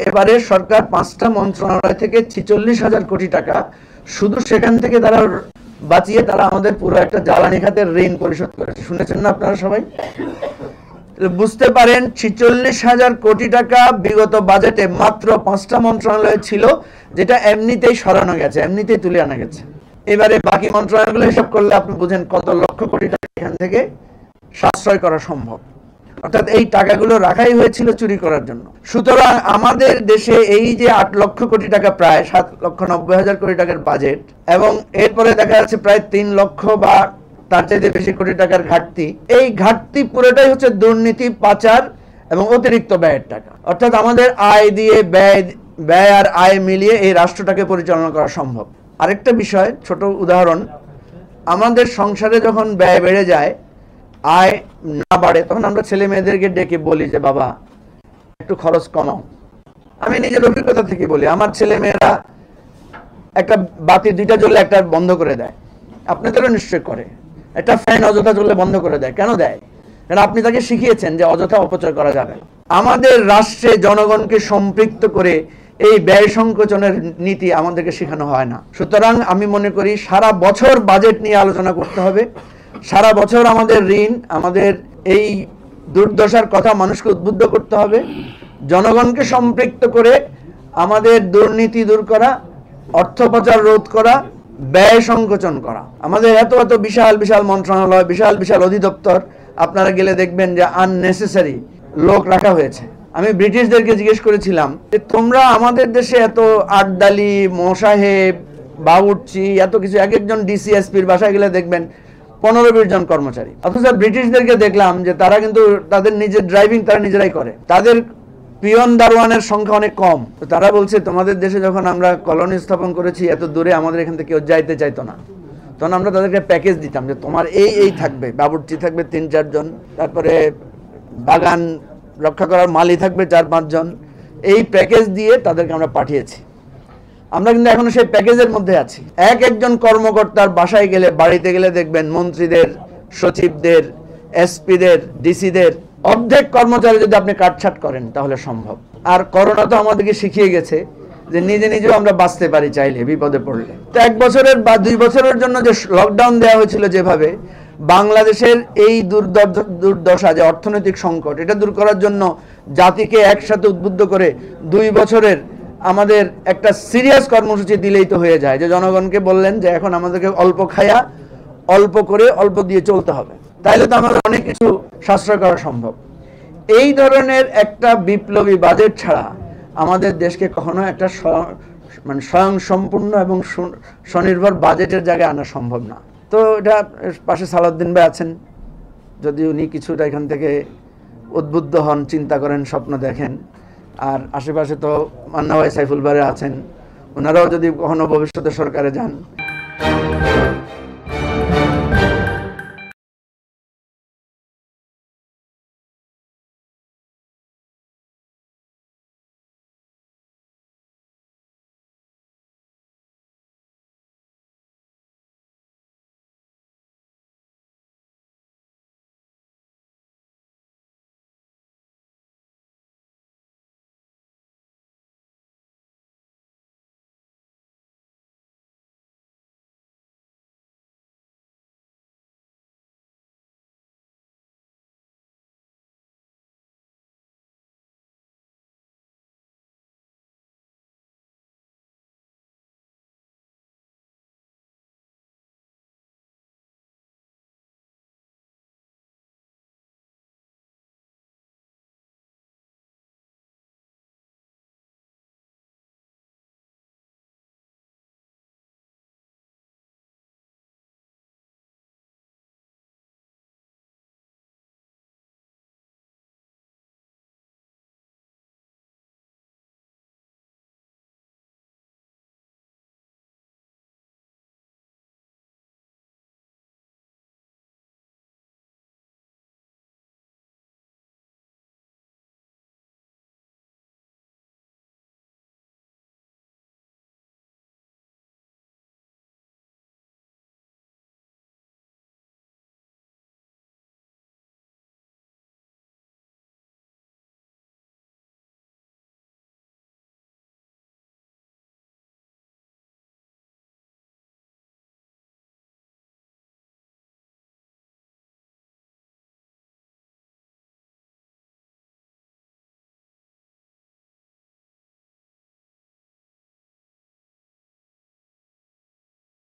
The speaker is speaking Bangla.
এবারে সরকার 5টা মন্ত্রণালয় থেকে 46,000 কোটি টাকা শুধু সেখান থেকে তারা বাঁচিয়ে তারা আমাদের পুরো একটা জ্বালানি খাতের ঋণ পরিশোধ করেছে। শুনেছেন না আপনারা সবাই? বুঝতে পারেন 46,000 কোটি টাকা বিগত বাজেটে মাত্র 5টা মন্ত্রণালয় ছিল, যেটা এমনিতেই সরানো গেছে, এমনিতেই তুলে আনা গেছে। এবারে বাকি মন্ত্রণালয়গুলো হিসাব করলে আপনি বুঝেন কত লক্ষ কোটি টাকা এখান থেকে সাশ্রয় করা সম্ভব। অর্থাৎ এই টাকাগুলো রাখাই হয়েছিল চুরি করার জন্য। সুতরাং আমাদের দেশে এই যে 8 লক্ষ কোটি টাকা, প্রায় 7,90,000 কোটি টাকার বাজেট, এবং এরপরে দেখা যাচ্ছে প্রায় 3 লক্ষ বা তার চাইতে বেশি কোটি টাকার ঘাটতি। এই ঘাটতি পুরোটাই হচ্ছে দুর্নীতি, পাচার এবং অতিরিক্ত ব্যয়ের টাকা। অর্থাৎ আমাদের আয় দিয়ে ব্যয় আর আয় মিলিয়ে এই রাষ্ট্রটাকে পরিচালনা করা সম্ভব। আরেকটা বিষয়, ছোট উদাহরণ, আমাদের সংসারে যখন ব্যয় বেড়ে যায়, আয় না বাড়ে, তখন আমরা ছেলে মেয়েদেরকে ডেকে বলি যে বাবা একটু খরচ কমাও। আমি নিজের অভিজ্ঞতা থেকে বলি, আমার ছেলে মেয়েরা একটা বাতি 2টা জ্বললে একটা বন্ধ করে দেয়, আপনাদেরও নিশ্চয় করে। একটা ফ্যান অযথা জ্বললে বন্ধ করে দেয়, কেন দেয়? কারণ আপনি তাকে শিখিয়েছেন যে অযথা অপচয় করা যাবে। আমাদের রাষ্ট্রে জনগণকে সম্পৃক্ত করে এই ব্যয় সংকোচনের নীতি আমাদেরকে শেখানো হয় না। সুতরাং আমি মনে করি সারা বছর বাজেট নিয়ে আলোচনা করতে হবে। সারা বছর আমাদের ঋণ, আমাদের এই দুর্দশার কথা মানুষকে উদ্বুদ্ধ করতে হবে, জনগণকে সম্পৃক্ত করে আমাদের দুর্নীতি দূর করা, অর্থ পাচার রোধ করা, ব্যয় সংকোচন করা। আমাদের এত এত বিশাল বিশাল মন্ত্রণালয়, বিশাল বিশাল অধিদপ্তর, আপনারা গেলে দেখবেন যে আননেসেসারি লোক রাখা হয়েছে। আমি ব্রিটিশদেরকে জিজ্ঞেস করেছিলাম যে তোমরা আমাদের দেশে এত আটদালি, মোসাহেব, বাবুর্চি, এত কিছু, এক একজন ডিসিএসপির বাসায় গেলে দেখবেন 15-20 জন কর্মচারী। অথচ ব্রিটিশদেরকে দেখলাম যে তারা কিন্তু তাদের নিজের ড্রাইভিং তারা নিজেরাই করে, তাদের পিয়ন দারোয়ানের সংখ্যা অনেক কম। তো তারা বলছে তোমাদের দেশে যখন আমরা কলোনি স্থাপন করেছি এত দূরে, আমাদের এখান থেকে কেউ যাইতে চাইতো না, তখন আমরা তাদেরকে প্যাকেজ দিতাম যে তোমার এই থাকবে, বাবুর্চি থাকবে 3-4 জন, তারপরে বাগান রক্ষা করার মালি থাকবে 4-5 জন। এই প্যাকেজ দিয়ে তাদেরকে আমরা পাঠিয়েছি। আমরা কিন্তু এখনো সেই প্যাকেজের মধ্যে আছি। একজন কর্মকর্তার বাসায় গেলে, বাড়িতে গেলে দেখবেন মন্ত্রীদের, সচিবদের, এসপিদের, ডিসিদের অর্ধেক কর্মচারী যদি আপনি কাটছাট করেন তাহলে সম্ভব। আর করোনা তো আমাদেরকে শিখিয়ে গেছে যে নিজে নিজেও আমরা বাঁচতে পারি চাইলে, বিপদে পড়লে। তো 1 বছরের বা 2 বছরের জন্য যে লকডাউন দেওয়া হয়েছিল, যেভাবে বাংলাদেশের এই দুর্দশা, যে অর্থনৈতিক সংকট, এটা দূর করার জন্য জাতিকে একসাথে উদ্বুদ্ধ করে 2 বছরের আমাদের একটা সিরিয়াস কর্মসূচি দিলেই তো হয়ে যায়। যে জনগণকে বললেন যে এখন আমাদেরকে অল্প খায়া, অল্প করে, অল্প দিয়ে চলতে হবে, তাইলে তো আমাদের অনেক কিছু সাশ্রয় করা সম্ভব। এই ধরনের একটা বিপ্লবী বাজেট ছাড়া আমাদের দেশকে কখনো একটা স্বয়ংসম্পূর্ণ এবং স্বনির্ভর বাজেটের জায়গায় আনা সম্ভব না। তো এটা পাশে সালাউদ্দিন ভাই আছেন, যদি উনি কিছুটা এখান থেকে উদ্বুদ্ধ হন, চিন্তা করেন, স্বপ্ন দেখেন। আর আশেপাশে তো মান্না ভাই, সাইফুল ভাই আছেন, ওনারাও যদি কখনো ভবিষ্যতে সরকারে যান।